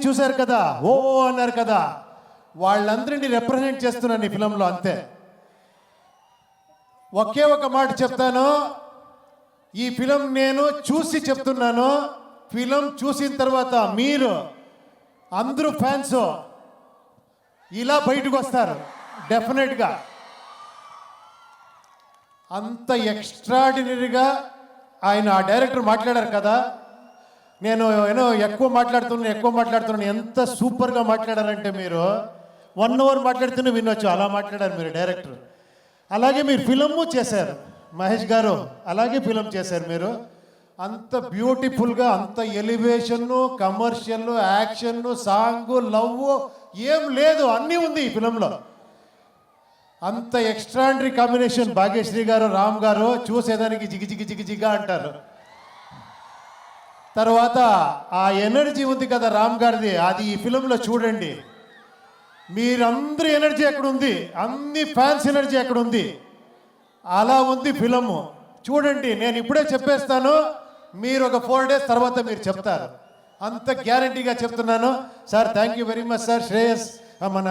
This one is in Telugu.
చూశారు కదా, ఓ అన్నారు కదా, వాళ్ళందరినీ రిప్రజెంట్ చేస్తున్నాను ఈ ఫిలంలో. అంతే. ఒకే ఒక మాట చెప్తాను, ఈ ఫిలం నేను చూసి చెప్తున్నాను. ఫిలం చూసిన తర్వాత మీరు అందరూ ఫ్యాన్స్ ఇలా బయటకు వస్తారు డెఫినెట్గా. అంత ఎక్స్ట్రాడినరీగా ఆయన ఆ డైరెక్టర్ మాట్లాడారు కదా. నేను ఎక్కువ మాట్లాడుతున్నాను. ఎంత సూపర్గా మాట్లాడారంటే మీరు 1 అవర్ మాట్లాడుతూనే వినొచ్చు, అలా మాట్లాడారు మీరు డైరెక్టర్. అలాగే మీరు ఫిలము చేశారు మహేష్ గారు, అలాగే ఫిలం చేశారు మీరు. అంత బ్యూటిఫుల్గా, అంత ఎలివేషన్ను, కమర్షియల్, యాక్షన్, సాంగ్, లవ్ ఏం లేదు, అన్నీ ఉంది ఈ ఫిలంలో. అంత ఎక్స్ట్రాడినరీ కాంబినేషన్. భాగ్యశ్రీ గారు, రామ్ గారు చూసేదానికి జిగిజిగా అంటారు. తర్వాత ఆ ఎనర్జీ ఉంది కదా రామ్ గారిది, అది ఈ ఫిలంలో చూడండి. మీరందరి ఎనర్జీ ఎక్కడ ఉంది, అన్ని ఫ్యాన్స్ ఎనర్జీ ఎక్కడ ఉంది, అలా ఉంది ఫిలము. చూడండి, నేను ఇప్పుడే చెప్పేస్తాను, మీరు ఒక 4 days తర్వాత మీరు చెప్తారు. అంత గ్యారంటీగా చెప్తున్నాను. Sir thank you very much sir. Shreyas మన